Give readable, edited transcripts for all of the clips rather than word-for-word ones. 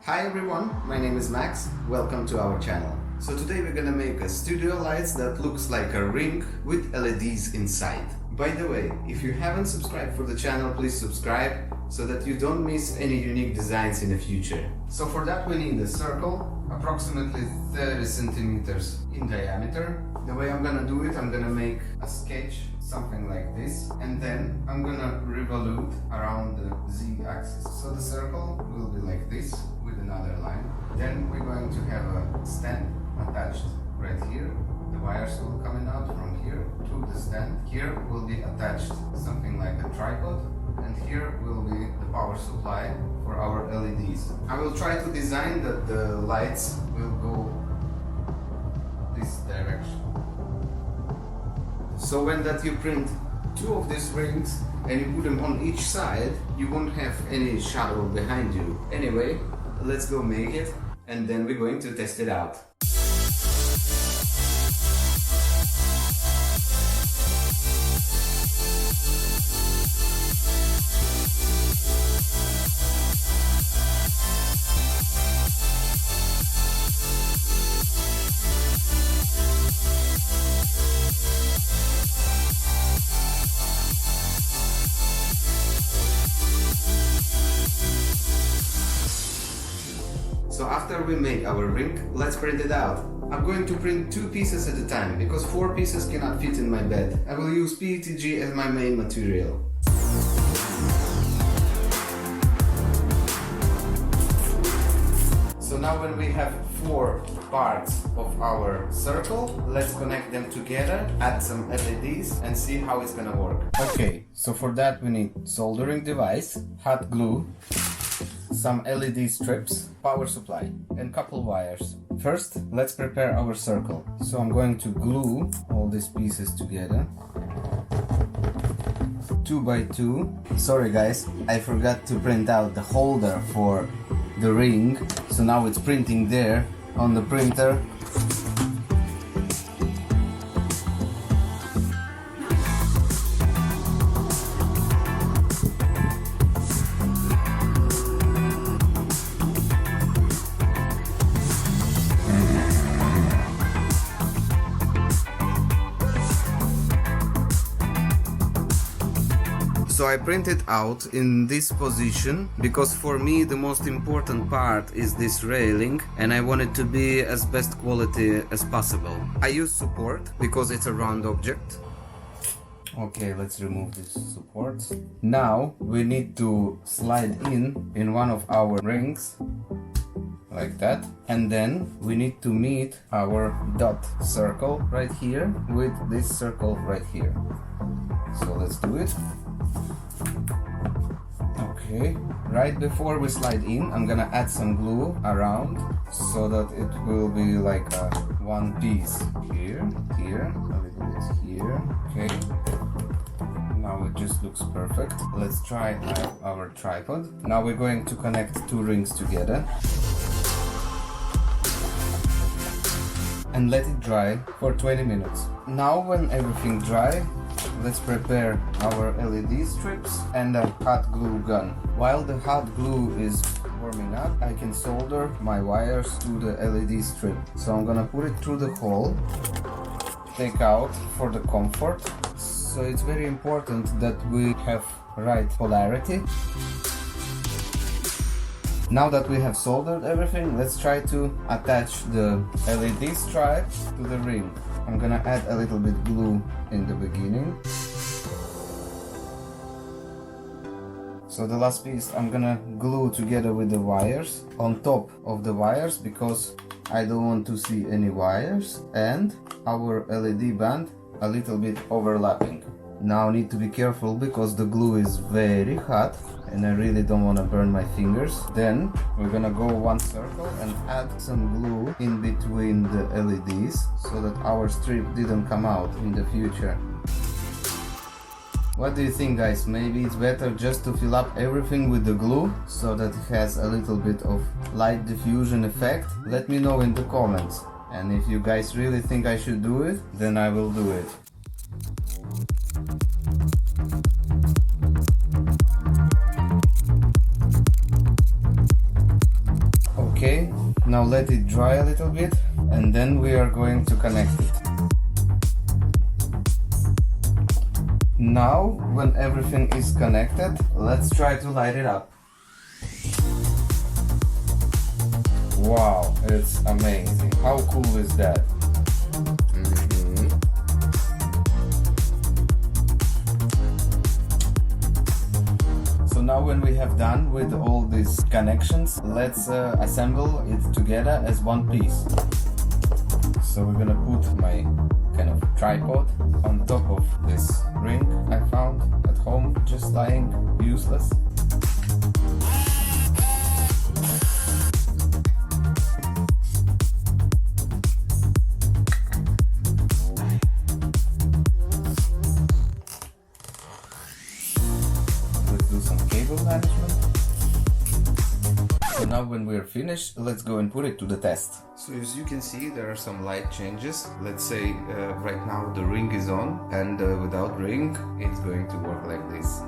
Hi everyone, my name is Max, welcome to our channel. So today we're gonna make a studio lights that looks like a ring with LEDs inside. By the way, if you haven't subscribed for the channel, please subscribe so that you don't miss any unique designs in the future. So for that we need a circle, approximately 30 centimeters in diameter. The way I'm gonna do it, I'm gonna make a sketch, something like this, and then I'm gonna revolute around the Z-axis. So the circle will be like this with another line. Then we're going to have a stand attached right here. The wires will coming out from here to the stand. Here will be attached something like a tripod, and here will be the power supply for our LEDs. I will try to design that the lights will go this direction. So when that you print two of these rings and you put them on each side, you won't have any shadow behind you. Anyway, let's go make it and then we're going to test it out. So after we make our ring, let's print it out. I'm going to print 2 pieces at a time, because 4 pieces cannot fit in my bed. I will use PETG as my main material. So now when we have 4 parts of our circle, let's connect them together, add some LEDs and see how it's gonna work. Okay, so for that we need soldering device, hot glue, some LED strips, power supply and couple wires. First, let's prepare our circle. So I'm going to glue all these pieces together 2 by 2. Sorry guys, I forgot to print out the holder for the ring, so now it's printing there on the printer. So I print it out in this position because for me the most important part is this railing and I want it to be as best quality as possible. I use support because it's a round object. Okay, let's remove this support. Now we need to slide in one of our rings like that, and then we need to meet our dot circle right here with this circle right here. So let's do it. Okay, right before we slide in, I'm gonna add some glue around so that it will be like a one piece. Here, here, a little bit here. Okay, now it just looks perfect. Let's try our tripod. Now we're going to connect 2 rings together and let it dry for 20 minutes. Now when everything dry, let's prepare our LED strips and a hot glue gun. While the hot glue is warming up, I can solder my wires to the LED strip. So I'm gonna put it through the hole, take out for the comfort. So it's very important that we have right polarity. Now that we have soldered everything, let's try to attach the LED stripes to the ring. I'm gonna add a little bit glue in the beginning. So the last piece I'm gonna glue together with the wires on top of the wires because I don't want to see any wires, and our LED band a little bit overlapping. Now I need to be careful because the glue is very hot and I really don't want to burn my fingers. Then we're gonna go one circle and add some glue in between the LEDs so that our strip didn't come out in the future. What do you think guys? Maybe it's better just to fill up everything with the glue so that it has a little bit of light diffusion effect? Let me know in the comments. And if you guys really think I should do it, then I will do it. let it dry a little bit and then we are going to connect it. Now, when everything is connected, let's try to light it up. Wow, it's amazing. How cool is that? So now when we have done with all these connections, let's assemble it together as one piece. So we're gonna put my kind of tripod on top of this ring I found at home, just lying useless. Let's do some cable management. So now when we're finished, let's go and put it to the test. So as you can see, there are some light changes. Let's say right now the ring is on, and without ring it's going to work like this.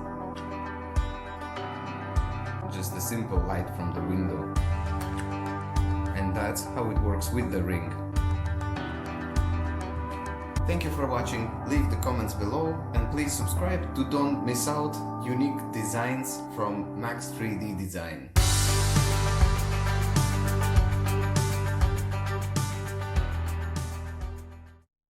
Just a simple light from the window. And that's how it works with the ring. Thank you for watching. Leave the comments below and please subscribe to don't miss out unique designs from Max 3D Design.